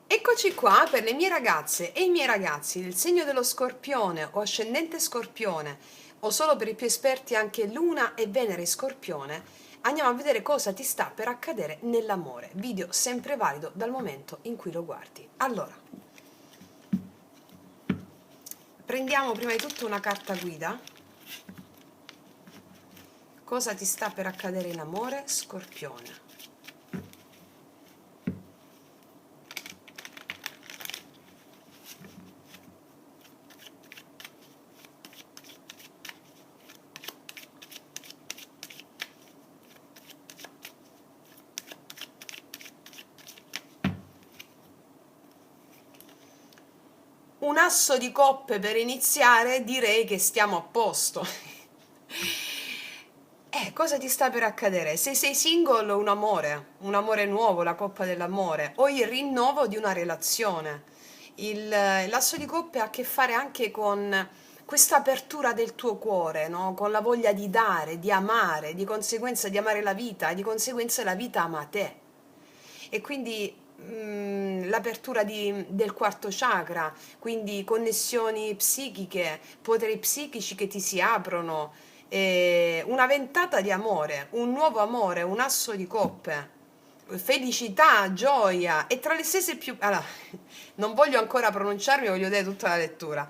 Eccoci qua per le mie ragazze e i miei ragazzi del segno dello Scorpione o ascendente Scorpione o solo per i più esperti anche Luna e Venere in Scorpione. Andiamo a vedere cosa ti sta per accadere nell'amore. Video sempre valido dal momento in cui lo guardi. Allora, prendiamo prima di tutto una carta guida. Cosa ti sta per accadere in amore, Scorpione? Un asso di coppe per iniziare, direi che stiamo a posto. Cosa ti sta per accadere? Se sei single, un amore nuovo, la coppa dell'amore, o il rinnovo di una relazione. L'asso di coppe ha a che fare anche con questa apertura del tuo cuore, no? Con la voglia di dare, di amare, di conseguenza di amare la vita, e di conseguenza la vita ama te. E quindi l'apertura del quarto chakra, quindi connessioni psichiche, poteri psichici che ti si aprono, una ventata di amore, un asso di coppe, felicità, gioia e tra le stesse più... Allora, non voglio ancora pronunciarmi, voglio vedere tutta la lettura,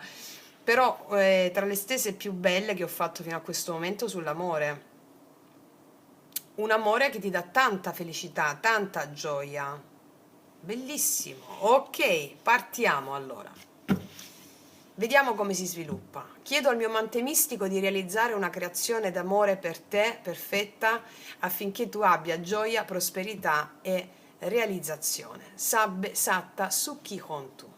però tra le stesse più belle che ho fatto fino a questo momento sull'amore. Un amore che ti dà tanta felicità, tanta gioia. Bellissimo. Ok, partiamo allora. Vediamo come si sviluppa. Chiedo al mio amante mistico di realizzare una creazione d'amore per te, perfetta, affinché tu abbia gioia, prosperità e realizzazione. Sabbe Satta Sukhi Hontu.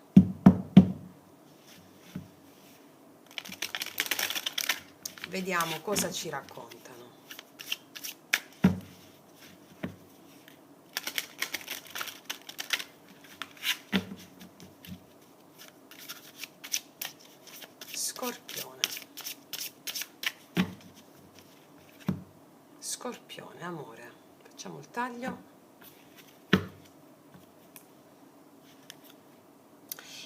Vediamo cosa ci raccontano. Scorpione. Scorpione, amore. Facciamo il taglio.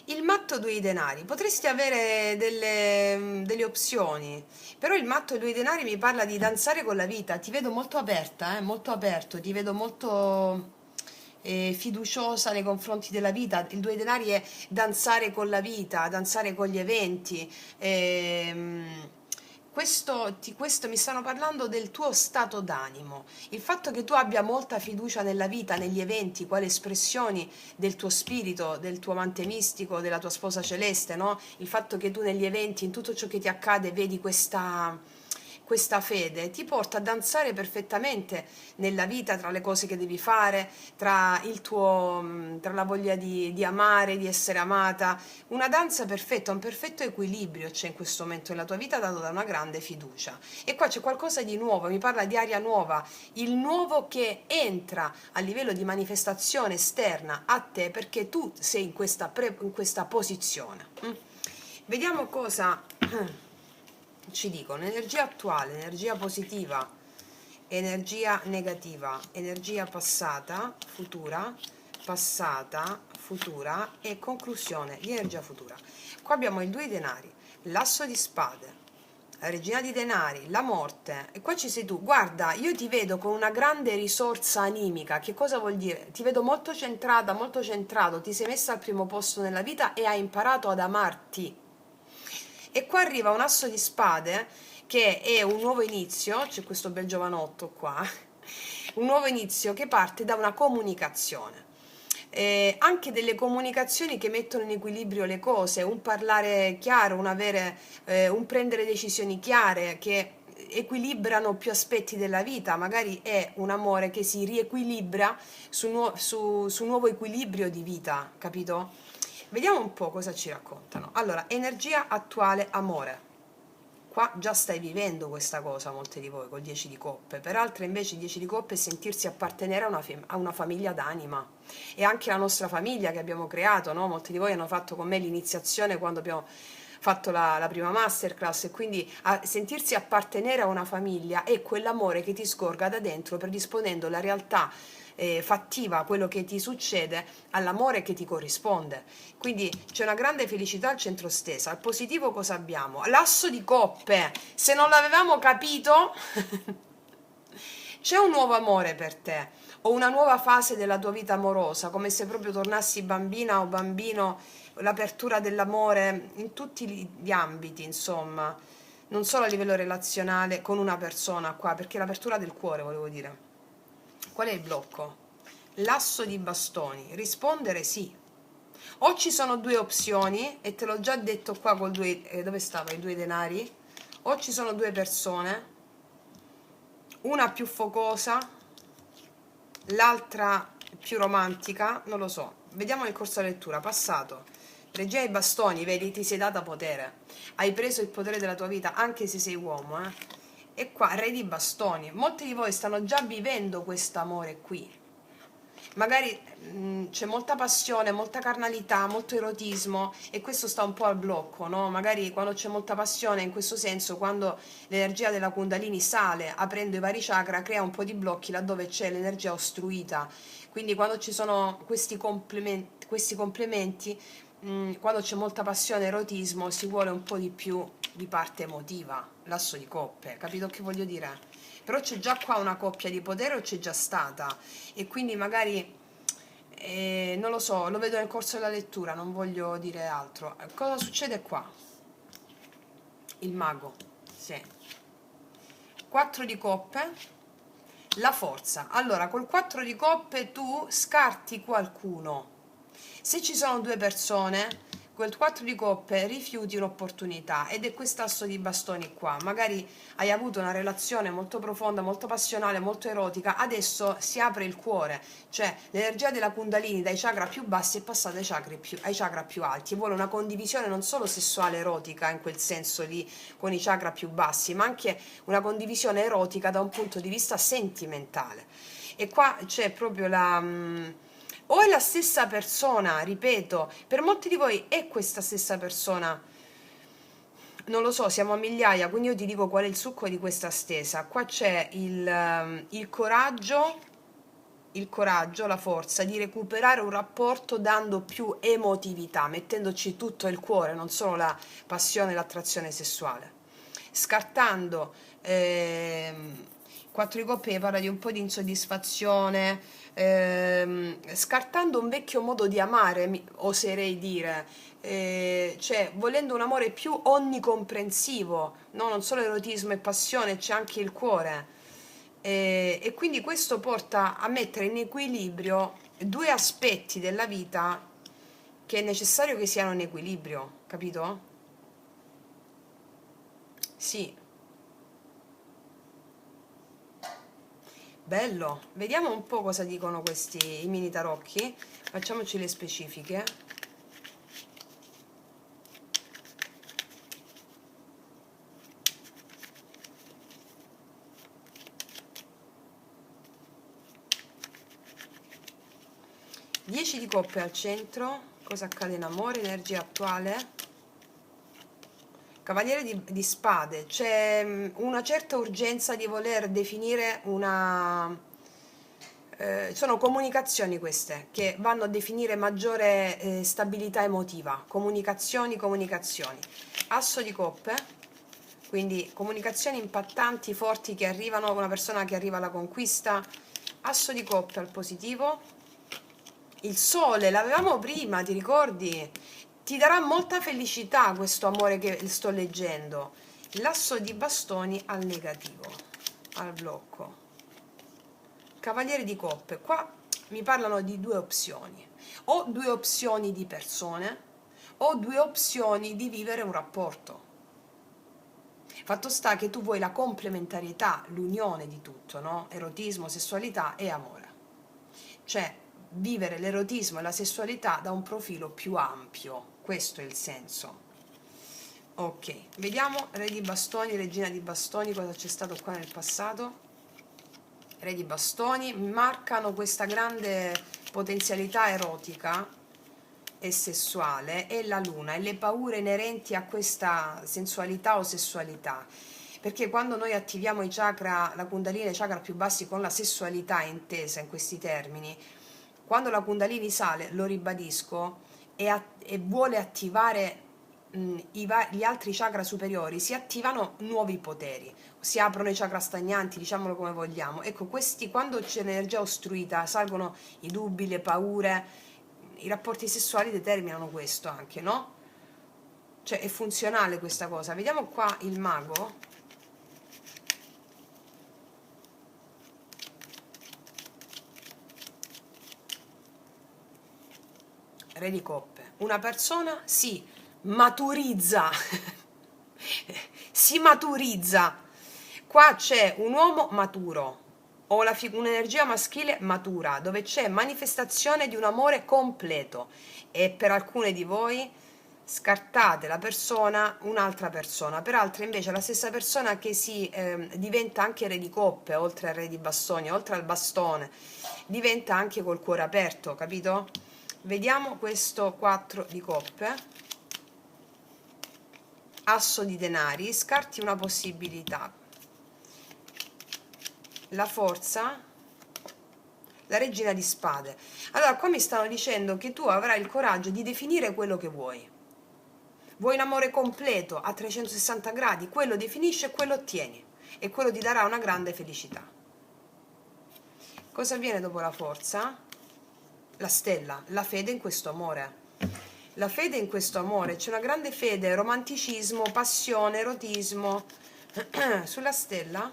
Il matto 2 denari, potresti avere delle opzioni, però il matto 2 denari mi parla di danzare con la vita, ti vedo molto aperta, molto aperto, ti vedo molto fiduciosa nei confronti della vita. Il 2 denari è danzare con la vita, danzare con gli eventi. Questo mi stanno parlando del tuo stato d'animo, il fatto che tu abbia molta fiducia nella vita, negli eventi, quali espressioni del tuo spirito, del tuo amante mistico, della tua sposa celeste, no? Il fatto che tu negli eventi, in tutto ciò che ti accade, vedi questa fede, ti porta a danzare perfettamente nella vita, tra le cose che devi fare, tra la voglia di amare, di essere amata. Una danza perfetta, un perfetto equilibrio c'è in questo momento nella tua vita, dato da una grande fiducia. E qua c'è qualcosa di nuovo, mi parla di aria nuova, il nuovo che entra a livello di manifestazione esterna a te, perché tu sei in questa posizione. Vediamo cosa ci dicono. Energia attuale, energia positiva, energia negativa, energia passata, futura e conclusione di energia futura. Qua abbiamo il 2 denari, l'asso di spade, la regina di denari, la morte, e qua ci sei tu. Guarda, io ti vedo con una grande risorsa animica. Che cosa vuol dire? Ti vedo molto centrata, molto centrato, ti sei messa al primo posto nella vita e hai imparato ad amarti. E qua arriva un asso di spade che è un nuovo inizio, c'è questo bel giovanotto qua, un nuovo inizio che parte da una comunicazione. Anche delle comunicazioni che mettono in equilibrio le cose, un parlare chiaro, un prendere decisioni chiare che equilibrano più aspetti della vita. Magari è un amore che si riequilibra su nuovo equilibrio di vita, capito? Vediamo un po' cosa ci raccontano. Allora, energia attuale, amore. Qua già stai vivendo questa cosa, molte di voi, col 10 di coppe. Per altre invece il 10 di coppe è sentirsi appartenere a una famiglia d'anima. E anche la nostra famiglia che abbiamo creato, no? Molti di voi hanno fatto con me l'iniziazione quando abbiamo fatto la prima masterclass, e quindi sentirsi appartenere a una famiglia è quell'amore che ti scorga da dentro, predisponendo la realtà fattiva quello che ti succede all'amore che ti corrisponde. Quindi c'è una grande felicità al centro stesa. Al positivo cosa abbiamo? L'asso di coppe. Se non l'avevamo capito c'è un nuovo amore per te o una nuova fase della tua vita amorosa, come se proprio tornassi bambina o bambino, l'apertura dell'amore in tutti gli ambiti, insomma, non solo a livello relazionale con una persona qua, perché l'apertura del cuore, volevo dire. Qual è il blocco? L'asso di bastoni. Rispondere sì. O ci sono due opzioni, e te l'ho già detto qua col due, dove stava i due denari? O ci sono due persone, una più focosa, l'altra più romantica, non lo so. Vediamo nel corso della lettura. Passato. Regia ai bastoni, vedi, ti sei data potere. Hai preso il potere della tua vita, anche se sei uomo, E qua, re di bastoni. Molti di voi stanno già vivendo questo amore qui. Magari c'è molta passione, molta carnalità, molto erotismo e questo sta un po' al blocco, no? Magari quando c'è molta passione, in questo senso, quando l'energia della Kundalini sale aprendo i vari chakra, crea un po' di blocchi laddove c'è l'energia ostruita. Quindi quando ci sono questi complementi, quando c'è molta passione e erotismo, si vuole un po' di più di parte emotiva, l'asso di coppe, capito che voglio dire? Però c'è già qua una coppia di potere o c'è già stata e quindi magari non lo so, lo vedo nel corso della lettura, non voglio dire altro. Cosa succede qua? Il mago, sì. 4 di coppe, la forza. Allora, col 4 di coppe tu scarti qualcuno. Se ci sono due persone, quel 4 di coppe rifiuti un'opportunità ed è quest'asso di bastoni qua. Magari hai avuto una relazione molto profonda, molto passionale, molto erotica, adesso si apre il cuore, cioè l'energia della Kundalini dai chakra più bassi è passata ai chakra più alti e vuole una condivisione non solo sessuale erotica in quel senso lì con i chakra più bassi, ma anche una condivisione erotica da un punto di vista sentimentale. E qua c'è proprio o è la stessa persona, ripeto, per molti di voi è questa stessa persona, non lo so, siamo a migliaia, quindi io ti dico qual è il succo di questa stesa. Qua c'è il coraggio, la forza di recuperare un rapporto dando più emotività, mettendoci tutto il cuore, non solo la passione e l'attrazione sessuale. Scartando 4 di coppe parla di un po' di insoddisfazione, scartando un vecchio modo di amare, oserei dire, cioè volendo un amore più onnicomprensivo, no? Non solo erotismo e passione, c'è anche il cuore. E quindi questo porta a mettere in equilibrio due aspetti della vita che è necessario che siano in equilibrio, capito? Sì, bello. Vediamo un po' cosa dicono questi i mini tarocchi. Facciamoci le specifiche. Dieci di coppe al centro. Cosa accade in amore? Energia attuale. Cavaliere di spade, c'è una certa urgenza di voler definire sono comunicazioni queste che vanno a definire maggiore stabilità emotiva, comunicazioni, comunicazioni. Asso di coppe, quindi comunicazioni impattanti, forti che arrivano, una persona che arriva alla conquista. Asso di coppe al positivo, il sole, l'avevamo prima, ti ricordi? Ti darà molta felicità questo amore che sto leggendo. L'asso di bastoni al negativo, al blocco. Cavaliere di coppe, qua mi parlano di due opzioni. O due opzioni di persone, o due opzioni di vivere un rapporto. Fatto sta che tu vuoi la complementarietà, l'unione di tutto, no? Erotismo, sessualità e amore. Cioè, vivere l'erotismo e la sessualità da un profilo più ampio. Questo è il senso. Ok, vediamo re di bastoni, regina di bastoni, cosa c'è stato qua nel passato. Re di bastoni marcano questa grande potenzialità erotica e sessuale e la luna e le paure inerenti a questa sensualità o sessualità. perché quando noi attiviamo i chakra, la Kundalini e i chakra più bassi con la sessualità intesa in questi termini, quando la Kundalini sale, lo ribadisco, e vuole attivare gli altri chakra superiori, si attivano nuovi poteri, si aprono i chakra stagnanti, diciamolo come vogliamo. Ecco, questi, quando c'è l'energia ostruita, salgono i dubbi, le paure, i rapporti sessuali determinano questo anche, no? Cioè è funzionale questa cosa. Vediamo qua il mago. Re di coppe. Una persona si maturizza, si maturizza. Qua c'è un uomo maturo, o un'energia maschile matura, dove c'è manifestazione di un amore completo. E per alcune di voi scartate la persona, un'altra persona, per altre invece la stessa persona che si diventa anche re di coppe, oltre al re di bastoni, oltre al bastone, diventa anche col cuore aperto, capito? Vediamo questo 4 di coppe, asso di denari, scarti una possibilità, la forza, la regina di spade. Allora qua mi stanno dicendo che tu avrai il coraggio di definire quello che vuoi. Vuoi un amore completo a 360 gradi, quello definisce e quello ottieni, e quello ti darà una grande felicità. Cosa avviene dopo la forza? La stella, la fede in questo amore. La fede in questo amore, c'è una grande fede, romanticismo, passione, erotismo. Sulla stella,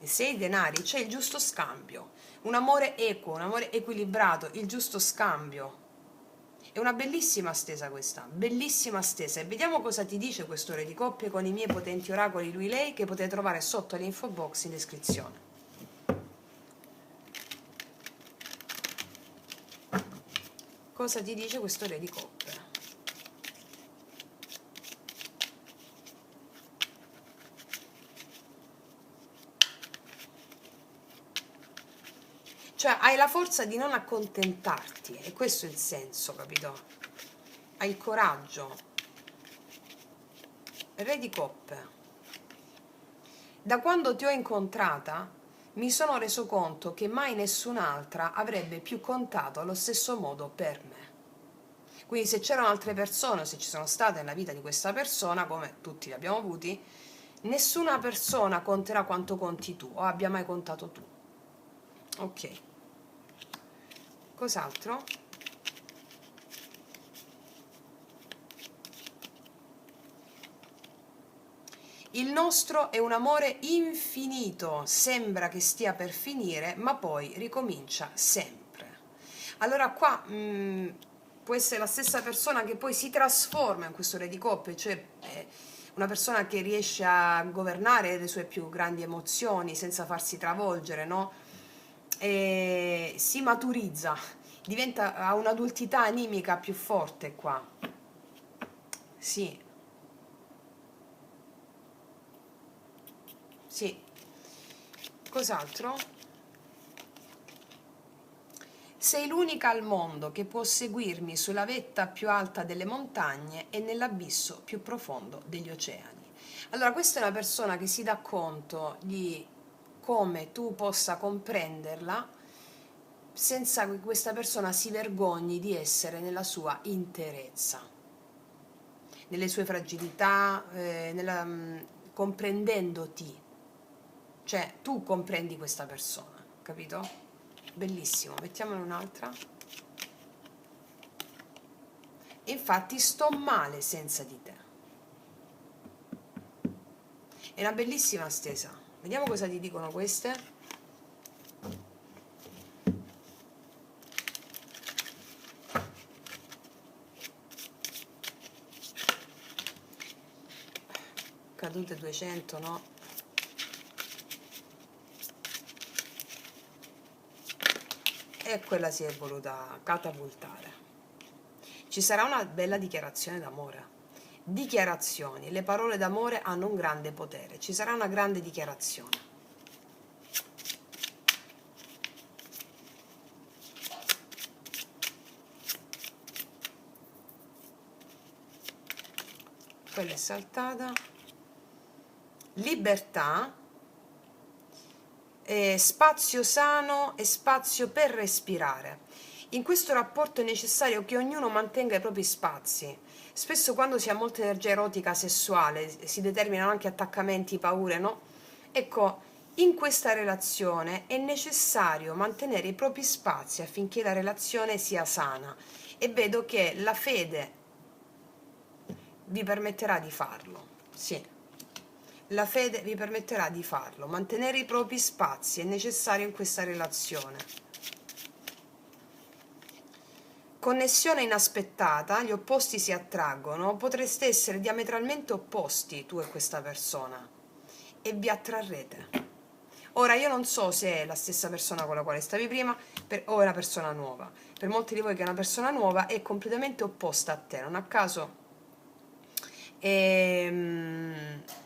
e 6 denari, c'è il giusto scambio, un amore equo, un amore equilibrato, il giusto scambio. È una bellissima stesa questa, bellissima stesa. E vediamo cosa ti dice questo re di coppie con i miei potenti oracoli lui-lei, che potete trovare sotto l'info box in descrizione. Cosa ti dice questo re di coppe? Cioè hai la forza di non accontentarti, e questo è il senso, capito? Hai il coraggio. Re di coppe. Da quando ti ho incontrata mi sono reso conto che mai nessun'altra avrebbe più contato allo stesso modo per me. Quindi se c'erano altre persone, o se ci sono state nella vita di questa persona, come tutti li abbiamo avuti, nessuna persona conterà quanto conti tu, o abbia mai contato tu. Ok. Cos'altro? Il nostro è un amore infinito, sembra che stia per finire, ma poi ricomincia sempre. Allora qua può essere la stessa persona che poi si trasforma in questo re di coppe, cioè una persona che riesce a governare le sue più grandi emozioni senza farsi travolgere, no? E si maturizza, diventa, ha un'adultità animica più forte qua. Sì, sì. Cos'altro? Sei l'unica al mondo che può seguirmi sulla vetta più alta delle montagne e nell'abisso più profondo degli oceani. Allora, questa è una persona che si dà conto di come tu possa comprenderla senza che questa persona si vergogni di essere nella sua interezza, nelle sue fragilità, comprendendoti. Cioè, tu comprendi questa persona, capito? Bellissimo, mettiamone un'altra. Infatti sto male senza di te. È una bellissima stesa. Vediamo cosa ti dicono queste. Cadute 200, no? E quella si è voluta catapultare. Ci sarà una bella dichiarazione d'amore. Dichiarazioni, le parole d'amore hanno un grande potere. Ci sarà una grande dichiarazione. Quella è saltata. libertà, spazio sano e spazio per respirare. In questo rapporto è necessario che ognuno mantenga i propri spazi. Spesso quando si ha molta energia erotica sessuale si determinano anche attaccamenti, paure, no? Ecco, in questa relazione è necessario mantenere i propri spazi affinché la relazione sia sana, e vedo che la fede vi permetterà di farlo. Sì, la fede vi permetterà di farlo. Mantenere i propri spazi è necessario in questa relazione. Connessione inaspettata, gli opposti si attraggono, potreste essere diametralmente opposti tu e questa persona e vi attrarrete. Ora io non so se è la stessa persona con la quale stavi prima o è una persona nuova. Per molti di voi che è una persona nuova è completamente opposta a te, non a caso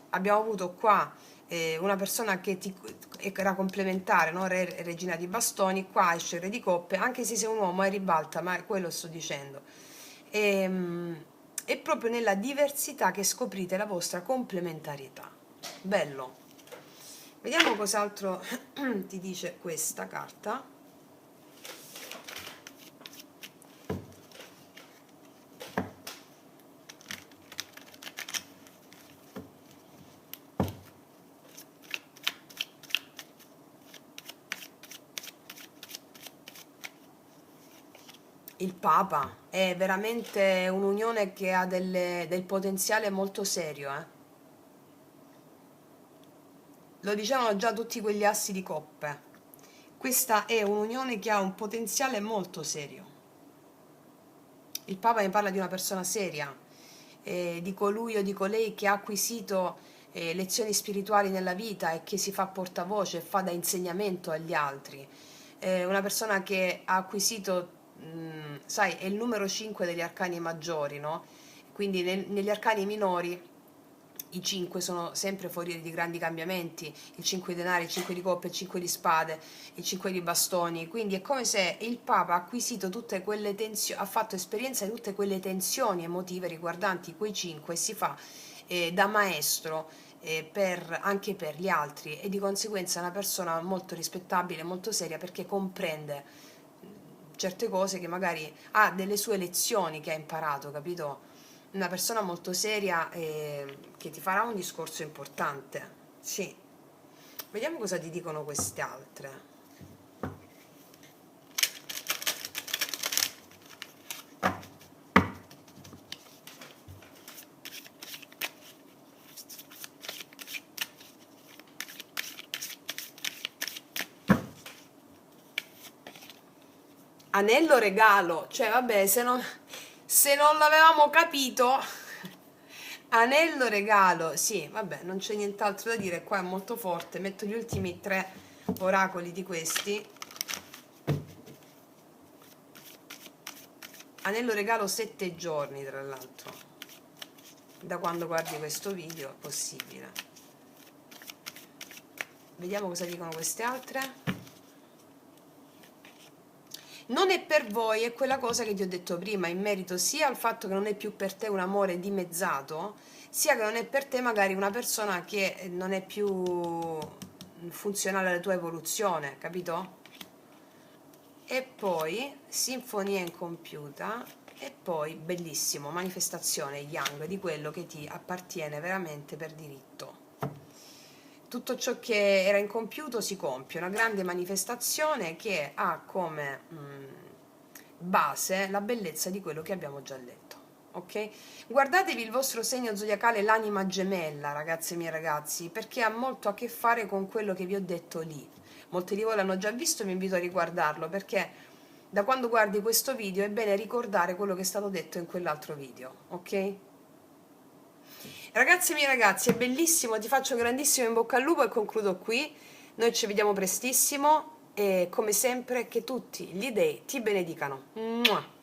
abbiamo avuto qua una persona che era complementare, no? Re, regina di bastoni, qua esce re di coppe, anche se sei un uomo è ribalta, ma quello sto dicendo. È proprio nella diversità che scoprite la vostra complementarietà. Bello. Vediamo cos'altro ti dice questa carta. Il Papa è veramente un'unione che ha del potenziale molto serio, eh? Lo dicevano già tutti quegli assi di coppe. Questa è un'unione che ha un potenziale molto serio. Il Papa mi parla di una persona seria, di colui o di colei che ha acquisito lezioni spirituali nella vita e che si fa portavoce, fa da insegnamento agli altri. Una persona che ha acquisito, sai, è il numero 5 degli arcani maggiori, no? Quindi negli arcani minori i 5 sono sempre forieri di grandi cambiamenti, il 5 di denari, il 5 di coppe, il 5 di spade, il 5 di bastoni, quindi è come se il Papa ha acquisito tutte quelle tensioni, ha fatto esperienza di tutte quelle tensioni emotive riguardanti quei 5 e si fa da maestro anche per gli altri, e di conseguenza è una persona molto rispettabile, molto seria, perché comprende certe cose, che magari ha delle sue lezioni che ha imparato, capito? Una persona molto seria che ti farà un discorso importante. Sì. Vediamo cosa ti dicono queste altre. Anello regalo, cioè vabbè, se non l'avevamo capito, anello regalo, sì, vabbè, non c'è nient'altro da dire, qua è molto forte, metto gli ultimi 3 oracoli di questi. Anello regalo 7 giorni, tra l'altro, da quando guardi questo video, è possibile. Vediamo cosa dicono queste altre. Non è per voi, è quella cosa che ti ho detto prima, in merito sia al fatto che non è più per te un amore dimezzato, sia che non è per te magari una persona che non è più funzionale alla tua evoluzione, capito? E poi sinfonia incompiuta, e poi bellissimo, manifestazione yang di quello che ti appartiene veramente per diritto. Tutto ciò che era incompiuto si compie, una grande manifestazione che ha come base la bellezza di quello che abbiamo già letto. Ok? Guardatevi il vostro segno zodiacale, l'anima gemella, ragazze e miei ragazzi, perché ha molto a che fare con quello che vi ho detto lì. Molti di voi l'hanno già visto, mi invito a riguardarlo, perché da quando guardi questo video è bene ricordare quello che è stato detto in quell'altro video, ok? Ragazzi e miei ragazzi, è bellissimo, ti faccio un grandissimo in bocca al lupo e concludo qui. Noi ci vediamo prestissimo e come sempre che tutti gli dei ti benedicano. Mua!